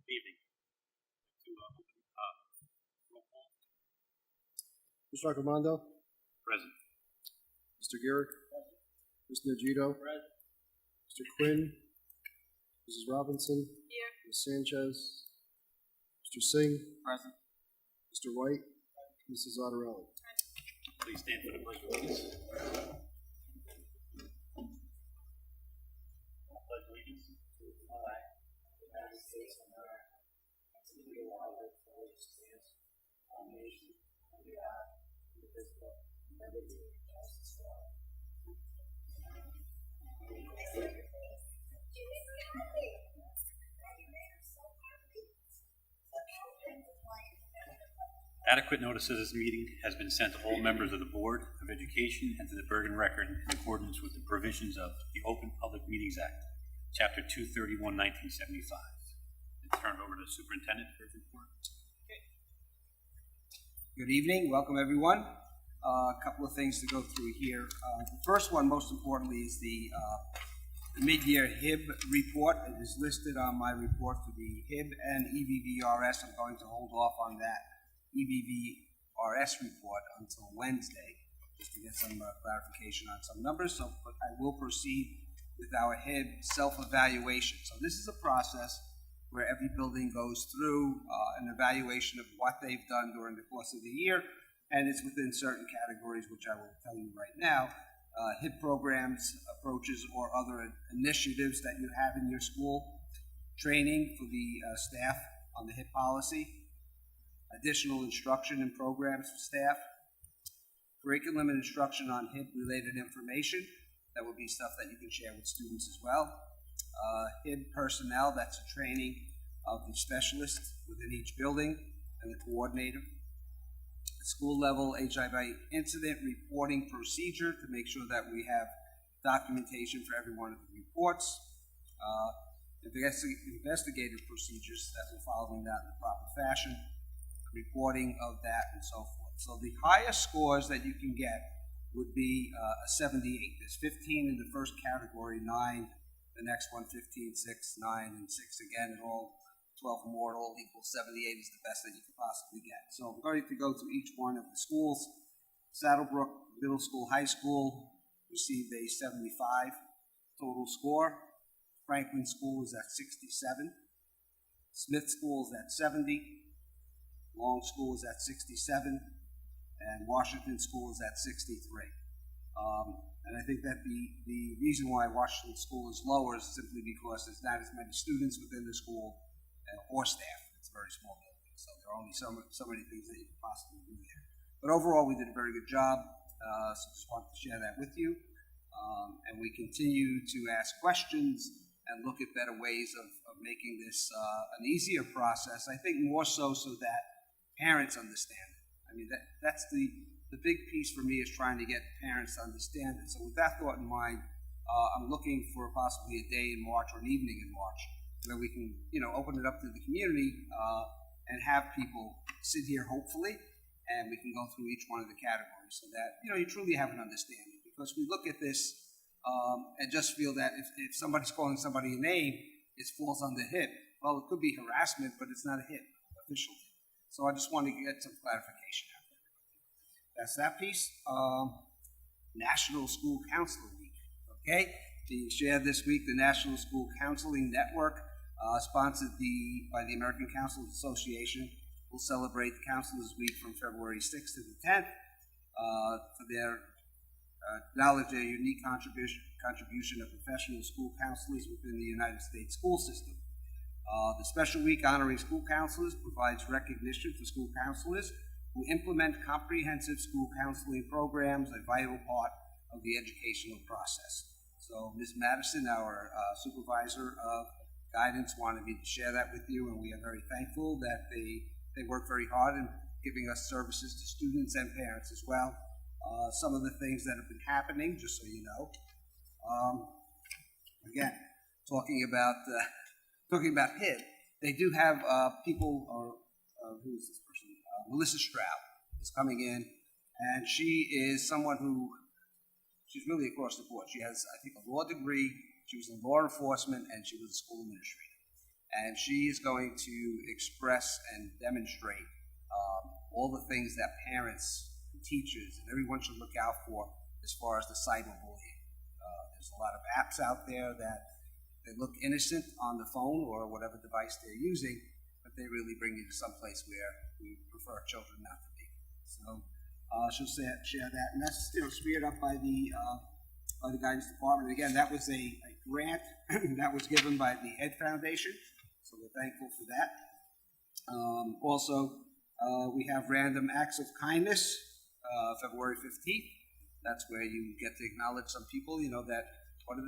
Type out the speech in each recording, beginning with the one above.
Evening. To roll call. Mr. Raccomando, Present. Mr. Garrick, Mr. Nagito, Mr. Quinn, Mrs. Robinson, Ms. Sanchez, Mr. Singh, Present. Mr. White, Mrs. Otterelli. Please stand for the pledge of allegiance. Pledge allegiance to the flag of the United States of America and to the republic for which it stands, one nation, under God, indivisible, with liberty and justice for all. Adequate notice of this meeting has been sent to all members of the Board of Education and to the Bergen Record in accordance with the provisions of the Open Public Meetings Act, Chapter 231, 1975. It's turned over to the Superintendent for his report. Good evening. Welcome, everyone. A couple of things to go through here. The first one, most importantly, is the mid-year HIB report. It is listed on my report for the HIB and EBVRS. I'm going to hold off on that EBVRS report until Wednesday, just to get some clarification on some numbers. But I will proceed with our HIB self-evaluation. So this is a process where every building goes through an evaluation of what they've done during the course of the year, and it's within certain categories, which I will tell you right now. HIB programs, approaches, or other initiatives that you have in your school, training for the staff on the HIB policy, additional instruction and programs for staff, curriculum and instruction on HIB-related information. That would be stuff that you can share with students as well. HIB personnel, that's a training of the specialist within each building and the coordinator. School level HIV incident reporting procedure to make sure that we have documentation for every one of the reports. Investigative procedures that we're following that in the proper fashion, reporting of that and so forth. So the highest scores that you can get would be a 78. There's 15 in the first category, 9, the next one 15, 6, 9, and 6 again, and all 12 more, all equals 78 is the best that you could possibly get. So I'm going to go through each one of the schools. Saddlebrook Middle School, High School received a 75 total score. Franklin School is at 67. Smith School is at 70. Long School is at 67. And Washington School is at 63. And I think that the reason why Washington School is lower is simply because there's not as many students within the school or staff. It's a very small building, so there are only so many things that you can possibly do there. But overall, we did a very good job, so just wanted to share that with you. And we continue to ask questions and look at better ways of making this an easier process. I think more so that parents understand it. I mean, that's the big piece for me, is trying to get parents to understand it. So with that thought in mind, I'm looking for possibly a day in March or an evening in March where we can, open it up to the community and have people sit here, hopefully, and we can go through each one of the categories so that, you truly have an understanding. Because we look at this and just feel that if somebody's calling somebody a name, it falls under HIB. Well, it could be harassment, but it's not a HIB, official HIB. So I just want to get some clarification out there. That's that piece. National School Counselor Week. Okay, being shared this week, the National School Counseling Network, sponsored by the American Counselors Association, will celebrate Counselors Week from February 6th to the 10th for their acknowledge their unique contribution of professional school counselors within the United States school system. The special week honoring school counselors provides recognition for school counselors who implement comprehensive school counseling programs, a vital part of the educational process. So Ms. Madison, our supervisor of guidance, wanted me to share that with you, and we are very thankful that they work very hard in giving us services to students and parents as well. Some of the things that have been happening, just so you know. Again, talking about HIB, they do have people, who is this person? Melissa Stroud is coming in, and she is someone who, she's really across the board. She has, I think, a law degree, she was in law enforcement, and she was a school administrator. And she is going to express and demonstrate all the things that parents, and teachers, and everyone should look out for as far as the cyberbullying. There's a lot of apps out there that they look innocent on the phone or whatever device they're using, but they really bring you to some place where we prefer children not to be. So she'll share that, and that's speared up by the guidance department. And again, that was a grant that was given by the Ed Foundation, so we're thankful for that. Also, we have Random Acts of Kindness, February 15th. That's where you get to acknowledge some people. You know that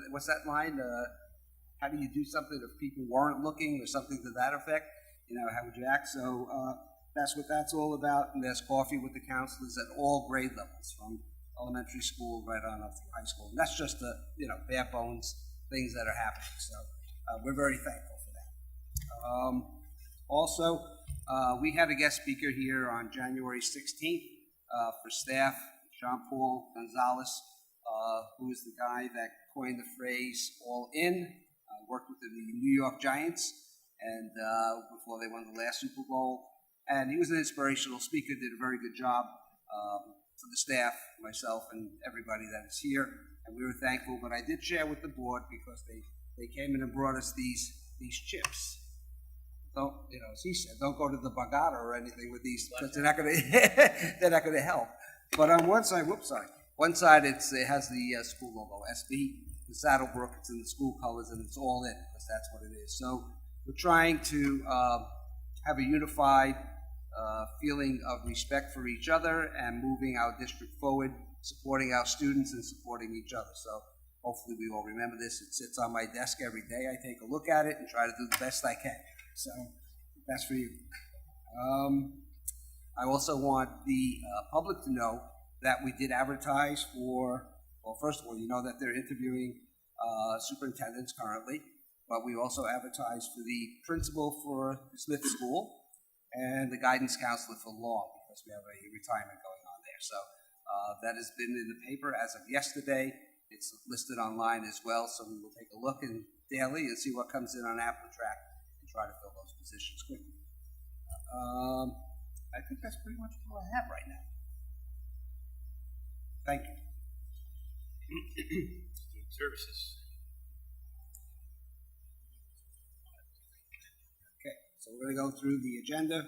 what's that line? How do you do something if people weren't looking, or something to that effect? How would you act? So that's what that's all about. And there's coffee with the counselors at all grade levels, from elementary school right on up through high school. And that's just the bare bones things that are happening. So we're very thankful for that. Also, we had a guest speaker here on January 16th for staff, Jean-Paul Gonzalez, who is the guy that coined the phrase "all in." Worked with the New York Giants, and before they won the last Super Bowl. And he was an inspirational speaker, did a very good job for the staff, myself, and everybody that is here. And we were thankful, but I did share with the board because they came in and brought us these chips. Don't, as he said, don't go to the Borgata or anything with these, because they're not going to help. But on one side, one side it has the school logo, SB. The Saddlebrook, it's in the school colors, and it's all in, because that's what it is. So we're trying to have a unified feeling of respect for each other and moving our district forward, supporting our students and supporting each other. So hopefully we all remember this. It sits on my desk every day. I take a look at it and try to do the best I can. So that's for you. I also want the public to know that we did advertise for, well, first of all, you know that they're interviewing superintendents currently, but we also advertised for the principal for Smith School and the guidance counselor for Long, because we have a retirement going on there. So that has been in the paper as of yesterday. It's listed online as well, so we will take a look daily and see what comes in on AppleTrack and try to fill those positions quickly. I think that's pretty much all I have right now. Thank you. Student Services. Okay, so we're going to go through the agenda.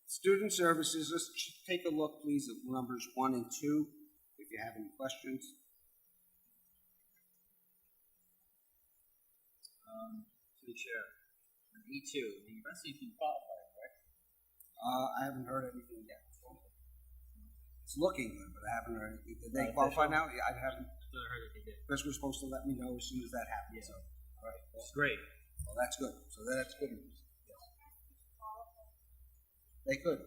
Student Services, let's take a look, please, at numbers 1 and 2, if you have any questions. To the chair. On E2, the rest of you can qualify, correct? I haven't heard anything yet. It's looking good, but I haven't heard anything. Did they qualify now? Yeah, I haven't. Still heard that they did. Chris was supposed to let me know as soon as that happens. Yeah. So, all right. Well, It's great. well, that's good. So that's good news. Yes. They could.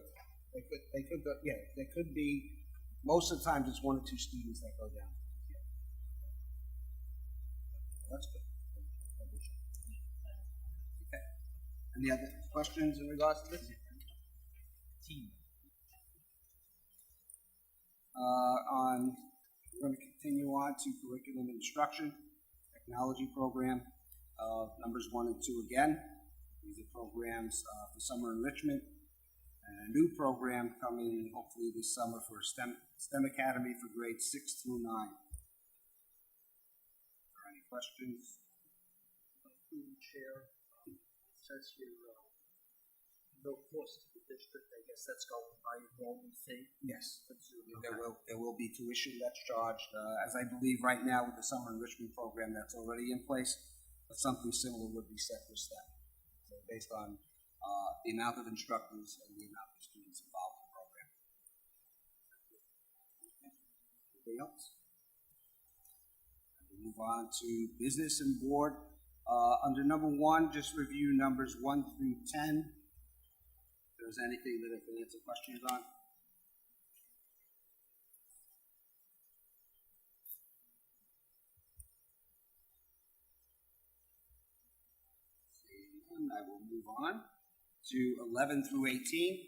They could go. Yeah, there could be. Most of the times, it's 1 or 2 students that go down. Yeah. That's good. Okay. Any other questions in regards to this? Team. We're going to continue on to curriculum instruction, technology program, numbers 1 and 2 again. These are programs for summer enrichment, and a new program coming hopefully this summer for STEM Academy for grades 6 through 9. Are there any questions? Chair, it says here, no cost to the district. I guess that's going by enrollment fee. Yes. There will be tuition that's charged, as I believe right now with the summer enrichment program that's already in place, but something similar would be set for STEM. So based on the amount of instructors and the amount of students involved in the program. Anything else? We move on to business and board. Under number 1, just review numbers 1 through 10. If there's anything that I can answer questions on. And I will move on to 11 through 18.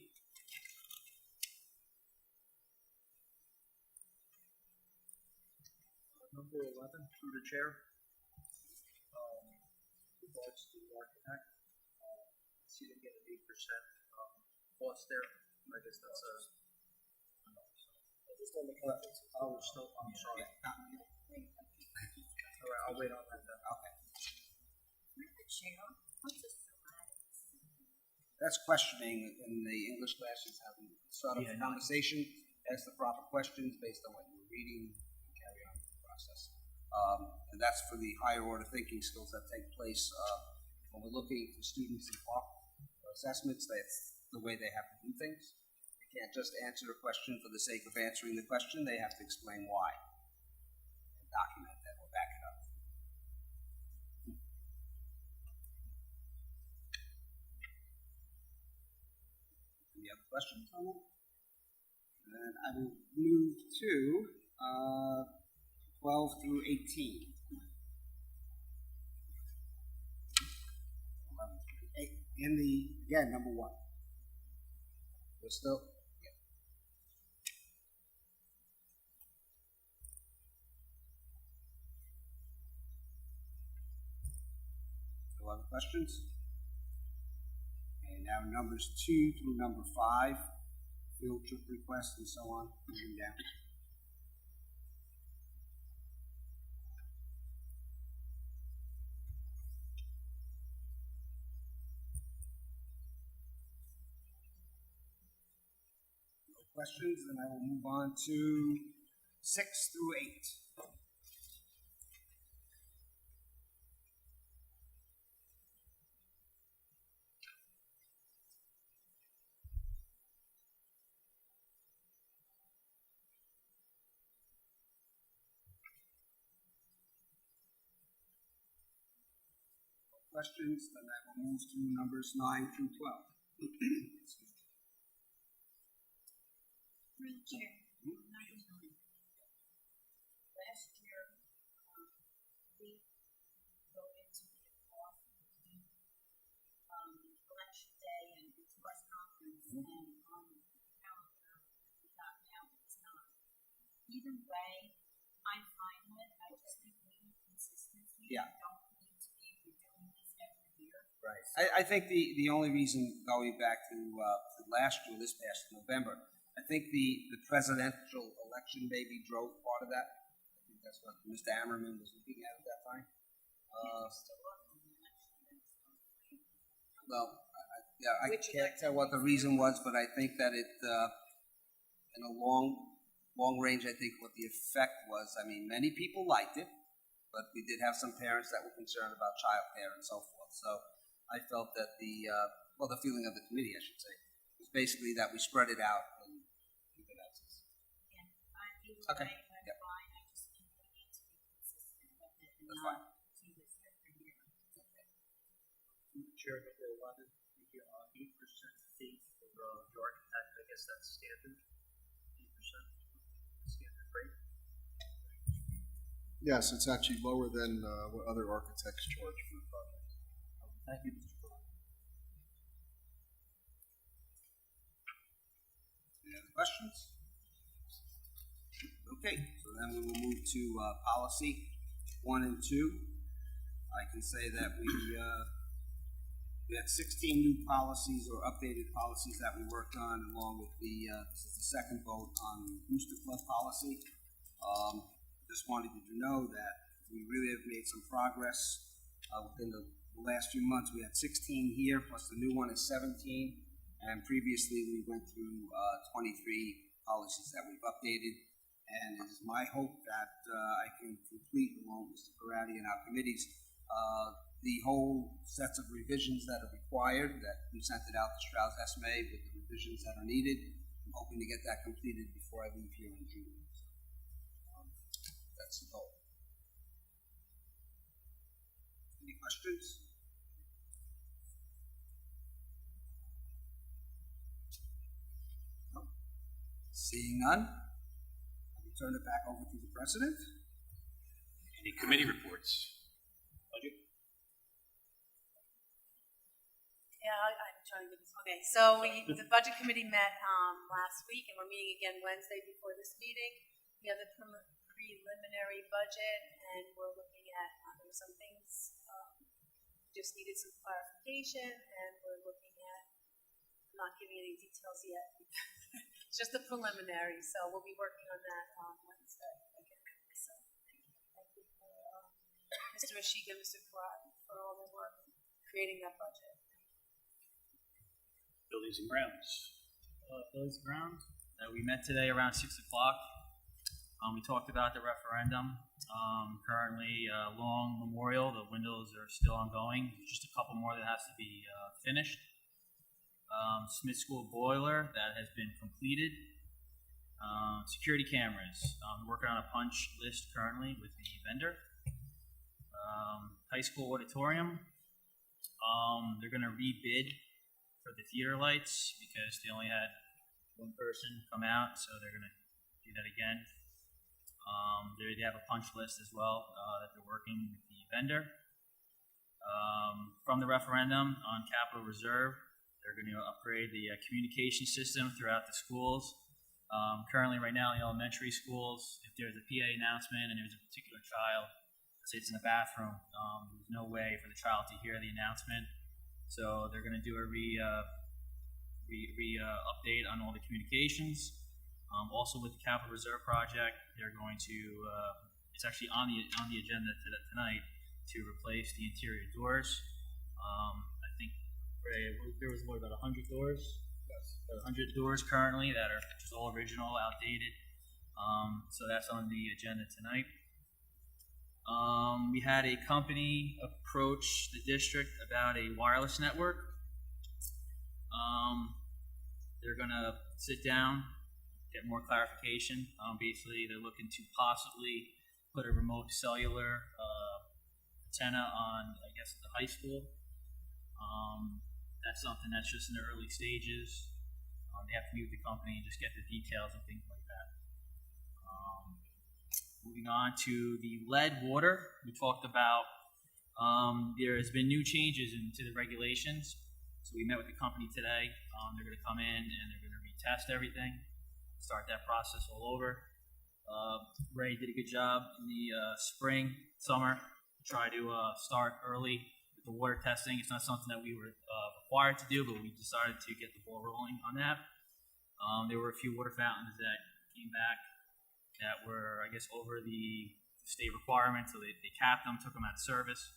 Number 11, through the chair. regards to the architect. See them get an 8% cost there. I guess that's a. Just on the conference. Oh, we're still, I'm sorry. All right, I'll wait on that then. Okay. What's a syllabus? That's questioning in the English classes, how we start off a conversation, ask the proper questions based on what you're reading, and carry on with the process. And that's for the higher order thinking skills that take place when we're looking for students in PARC assessments. That's the way they have to do things. They can't just answer a question for the sake of answering the question. They have to explain why and document that or back it up. Any other questions on that? And I will move to 12 through 18. 11 through 8. In the, again, number 1. We're still, yeah. No other questions? Okay, now numbers 2 through number 5, field trip requests and so on, moving down. No questions, then I will move on to 6 through 8. Questions, then I will move to numbers 9 through 12. Excuse me. Through the chair, number 9. Last year, we voted to be off election day and its press conference, and on the calendar we got now it's not. Either way, I'm fine with. I just think we need consistency. Yeah. Don't need to be redoing this every year. Right. I think the only reason going back to last year, this past November, I think the presidential election maybe drove part of that. I think that's what Mr. Ammerman was looking at that time. Well, I can't tell what the reason was, but I think that it, in a long range, I think what the effect was, I mean, many people liked it, but we did have some parents that were concerned about childcare and so forth. So I felt that the feeling of the committee, I should say, was basically that we spread it out and keep it as is. Okay. Yep. Fine. I just think we need to be consistent with it and That's not fine. do this every year. Chair number 11, the 8% fee for the architect, I guess that's standard. 8% standard rate. Yes, it's actually lower than what other architects charge for the project. Thank you, Mr. Brown. Any other questions? Okay, so then we will move to policy 1 and 2. I can say that we had 16 new policies or updated policies that we worked on, along with this is the second vote on the Booster Club policy. Just wanted you to know that we really have made some progress within the last few months. We had 16 here, plus the new one is 17, and previously we went through 23 policies that we've updated, and it is my hope that I can complete, along with Mr. Parati and our committees, the whole sets of revisions that are required, that we sent it out to Strauss SMA with the revisions that are needed. I'm hoping to get that completed before I leave here in June. That's the goal. Any questions? No? Seeing none, I will turn it back over to the president. Any committee reports? Budget? Yeah, I'm trying to get this. Okay, so the budget committee met last week, and we're meeting again Wednesday before this meeting. We have the preliminary budget, and we're looking at there were some things, just just needed some clarification, and we're looking at, I'm not giving any details yet. It's just a preliminary, so we'll be working on that on Wednesday again. So, thank you for Mr. Ashiga and Mr. Karat for all their work creating that budget. Buildings and grounds. Billy's Ground. We met today around 6 o'clock. We talked about the referendum. Currently, Long Memorial, the windows are still ongoing. There's just a couple more that has to be finished. Smith School boiler, that has been completed. Security cameras, working on a punch list currently with the vendor. High school auditorium, they're going to rebid for the theater lights because they only had one person come out, so they're going to do that again. They have a punch list as well that they're working with the vendor. From the referendum on capital reserve, they're going to upgrade the communication system throughout the schools. Currently, right now, in the elementary schools, if there's a PA announcement and there's a particular child, say it's in the bathroom, there's no way for the child to hear the announcement. So they're going to do a update on all the communications. Also with the capital reserve project, they're going to, it's actually on the agenda tonight to replace the interior doors. I think, Ray, there was about 100 doors? Yes. 100 doors currently that are just all original, outdated. So that's on the agenda tonight. We had a company approach the district about a wireless network. They're going to sit down, get more clarification. Basically, they're looking to possibly put a remote cellular antenna on, I guess, the high school. That's something that's just in the early stages. They have to meet with the company and just get the details and things like that. Moving on to the lead water, we talked about there has been new changes into the regulations. So we met with the company today. They're going to come in and they're going to retest everything, start that process all over. Ray did a good job in the spring, summer, to try to start early with the water testing. It's not something that we were required to do, but we decided to get the ball rolling on that. There were a few water fountains that came back that were, I guess, over the state requirements, so they capped them, took them out of service.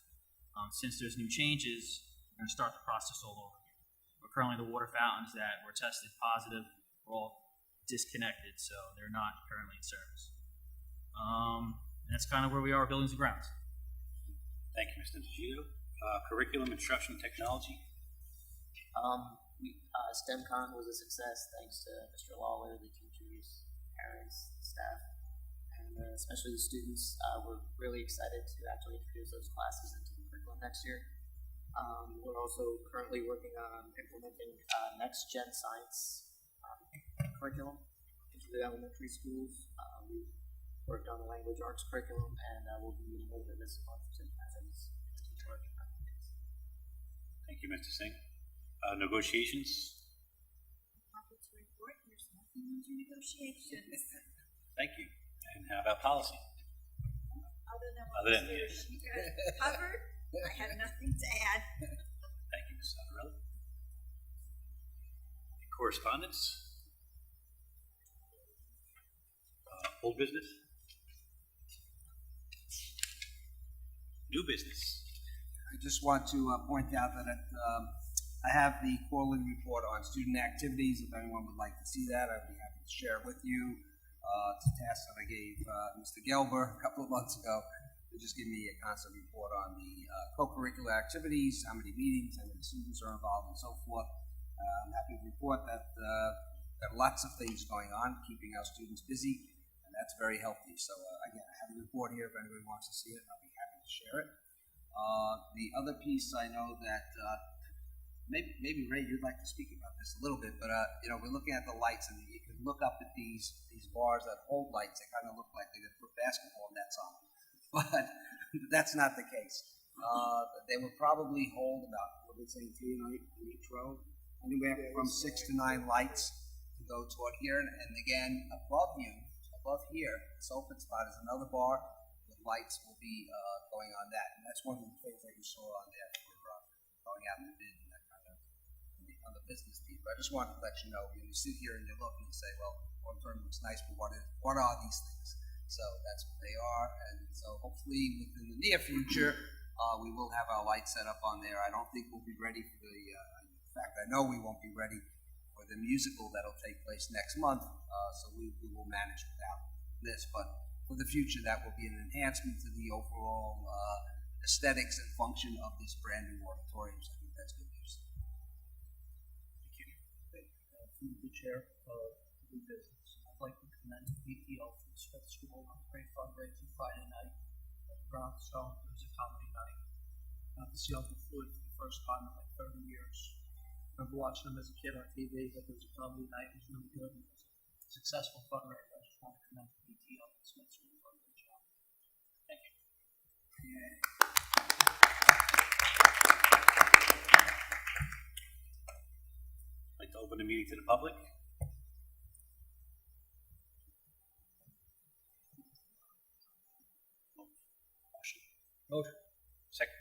Since there's new changes, we're going to start the process all over again. But currently, the water fountains that were tested positive were all disconnected, so they're not currently in service. That's kind of where we are with buildings and grounds. Thank you, Mr. DeGito. Curriculum, instruction, technology. STEMCon was a success thanks to Mr. Lawler, the teachers, parents, staff, and especially the students. We're really excited to actually introduce those classes into the curriculum next year. We're also currently working on implementing next-gen science curriculum into the elementary schools. We've worked on the language arts curriculum, and we'll be meeting later this month to have these work on things. Thank you, Mr. Singh. Negotiations. Happy to report, there's nothing under negotiations. Thank you. And how about policy? Other than Other what than- Mr. Ashiga covered, I have nothing to add. Thank you, Ms. Sonarelli. Correspondence. Old business. New business. I just want to point out that I have the quarterly report on student activities. If anyone would like to see that, I'd be happy to share it with you. It's a task that I gave Mr. Gelber a couple of months ago to just give me a constant report on the co-curricular activities, how many meetings, how many students are involved, and so forth. I'm happy to report that there are lots of things going on, keeping our students busy, and that's very healthy. So again, I have a report here if anybody wants to see it. I'll be happy to share it. The other piece, I know that maybe Ray, you'd like to speak about this a little bit, but we're looking at the lights, and you can look up at these bars that hold lights. They kind of look like they're going to put basketball nets on them, but that's not the case. They will probably hold about, what did they say, 3 in each row, anywhere from 6 to 9 lights to go toward here, and again above here, this open spot is another bar. Lights will be going on that, and that's one of the things that you saw on there out the bid and that kind of on the business team. But I just wanted to let you know, you sit here and you look and you say, well, one term looks nice, but what are these things? So that's what they are, and so hopefully within the near future, we will have our lights set up on there. I don't think we'll be ready for the, in fact, I know we won't be ready for the musical that'll take place next month, so we will manage without this, but for the future, that will be an enhancement to the overall aesthetics and function of this brand new auditorium. So I think that's good news. Through the chair of new business, I'd like to commend BTO for the Smith School on a great fundraiser Friday night at the Brownstone. It was a comedy night. Got to see Uncle Floyd for the first time in like 30 years. I remember watching him as a kid on TV, but there was a comedy night. It was really good. It was a successful fundraiser. I just want to commend BTO and Smith School for a great job. Thank you. I'd like to open the meeting to the public. Motion. Second.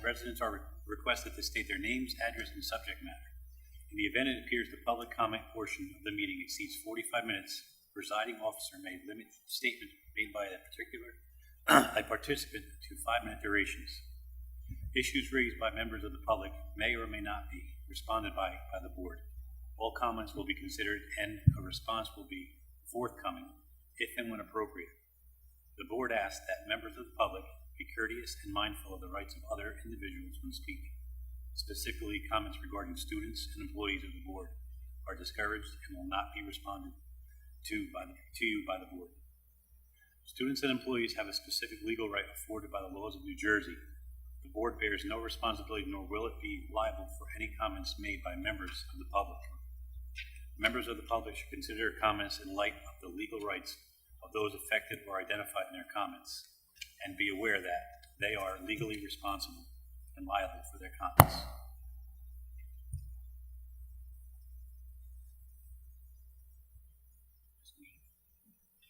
Residents are requested to state their names, address, and subject matter. In the event it appears the public comment portion of the meeting exceeds 45 minutes, the presiding officer may limit statement made by a participant to 5-minute durations. Issues raised by members of the public may or may not be responded by the board. All comments will be considered and a response will be forthcoming if and when appropriate. The board asks that members of the public be courteous and mindful of the rights of other individuals when speaking. Specifically, comments regarding students and employees of the board are discouraged and will not be responded to you by the board. Students and employees have a specific legal right afforded by the laws of New Jersey. The board bears no responsibility nor will it be liable for any comments made by members of the public. Members of the public should consider comments in light of the legal rights of those affected or identified in their comments and be aware that they are legally responsible and liable for their comments.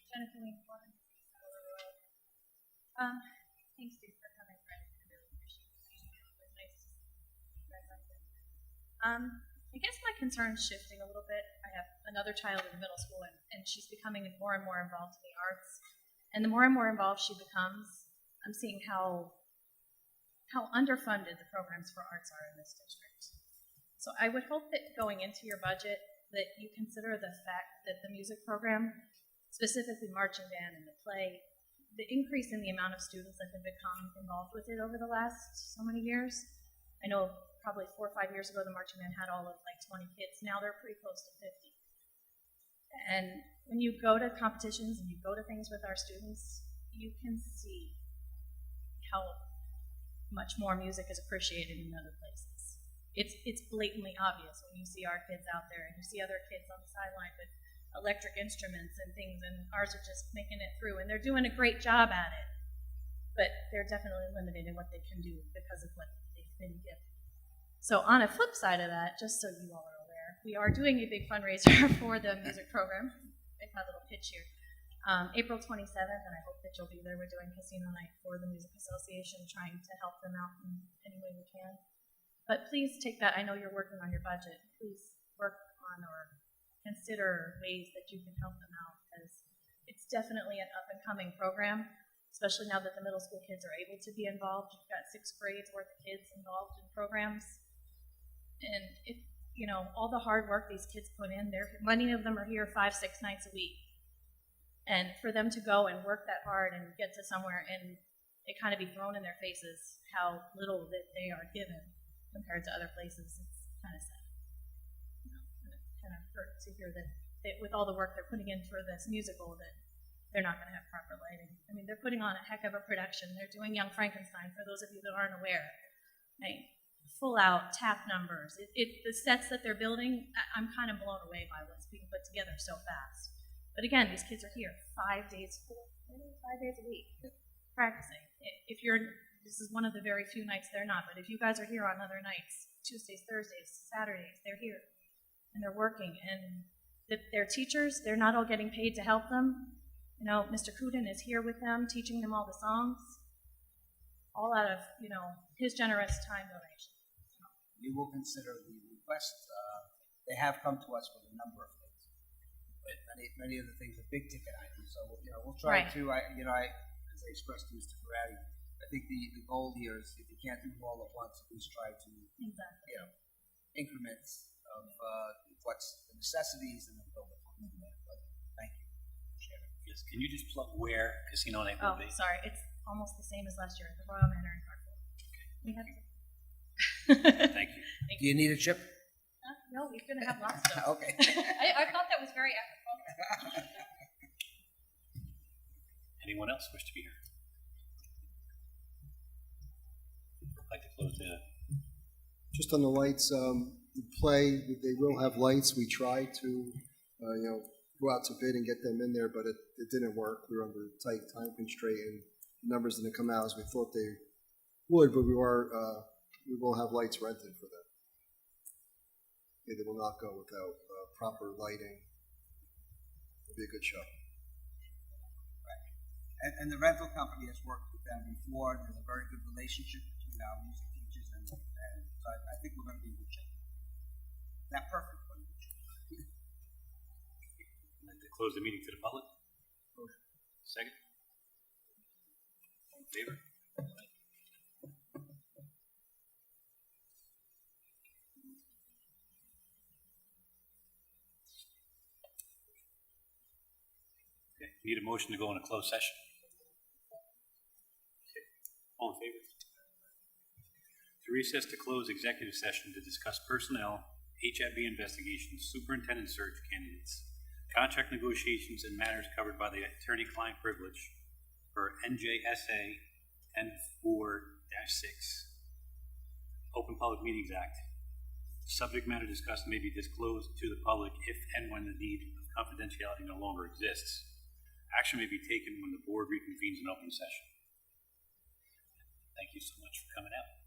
Jennifer Wayne Foreman, thanks, Steve, for coming, Brent. I really appreciate it. It was nice to see you guys out there. I guess my concern is shifting a little bit. I have another child in middle school, and she's becoming more and more involved in the arts. And the more and more involved she becomes, I'm seeing how underfunded the programs for arts are in this district. So I would hope that going into your budget that you consider the fact that the music program, specifically marching band and the play, the increase in the amount of students that have become involved with it over the last so many years. I know probably 4 or 5 years ago the marching band had all of like 20 kids. Now they're pretty close to 50. And when you go to competitions and you go to things with our students, you can see how much more music is appreciated in other places. It's blatantly obvious when you see our kids out there and you see other kids on the sideline with electric instruments and things, and ours are just making it through, and they're doing a great job at it. But they're definitely limited in what they can do because of what they've been given. So on a flip side of that, just so you all are aware, we are doing a big fundraiser for the music program. Make my little pitch here. April 27th, and I hope that you'll be there. We're doing casino night for the Music Association, trying to help them out in any way we can. But please take that. I know you're working on your budget. Please work on or consider ways that you can help them out, because it's definitely an up-and-coming program, especially now that the middle school kids are able to be involved. You've got 6 grades worth of kids involved in programs. And if, you know, all the hard work these kids put in, many of them are here 5-6 nights a week. And for them to go and work that hard and get to somewhere and it kind of be thrown in their faces how little that they are given compared to other places, it's kind of sad. You know, and it kind of hurts to hear that with all the work they're putting in for this musical, that they're not going to have proper lighting. I mean, they're putting on a heck of a production. They're doing Young Frankenstein, for those of you that aren't aware. Full-out tap numbers. The sets that they're building, I'm kind of blown away by what's being put together so fast. But again, these kids are here 5 days a week practicing. This is one of the very few nights they're not, but if you guys are here on other nights, Tuesdays, Thursdays, Saturdays, they're here and they're working. And their teachers, they're not all getting paid to help them. You know, Mr. Kuden is here with them, teaching them all the songs. all out of, you know, his generous time donation. We will consider the request. They have come to us with a number of things. But many of the things are big ticket items, so, you know, we'll try Right. to, as I expressed to Mr. Ferrari, I think the goal here is if you can't do it all at once, at least try to, Exactly. you know, increments of what's the necessities and then build upon them. But thank you. Appreciate it. Yes, can you just plug where Casino Night Oh, will be? sorry, it's almost the same as last year at the Royal Manor in Hartford. We have. Thank you. Do you need a chip? No, we're gonna have lots of them. Okay. I thought that was very apropos. Anyone else wish to be heard? I'd like to close the, Just on the lights, the play, they will have lights. We tried to, you know, go out to bid and get them in there, but it didn't work. We were under a tight time constraint, and the numbers didn't come out as we thought they would, but we will have lights rented for them. They will not go without proper lighting. It'll be a good show. And the rental company has worked with them before. There's a very good relationship between our music teachers and so I think we're going to be in good shape. Not perfect, but in good shape. I'd like to close the meeting to the public. Second. All in favor? Okay, need a motion to go into closed session. Okay. All in favor? To recess to close executive session to discuss personnel, HIB investigations, superintendent search candidates, contract negotiations, and matters covered by the attorney-client privilege per NJSA 10-4-6, Open Public Meetings Act. Subject matter discussed may be disclosed to the public if and when the need of confidentiality no longer exists. Action may be taken when the board reconvenes in open session. Thank you so much for coming out.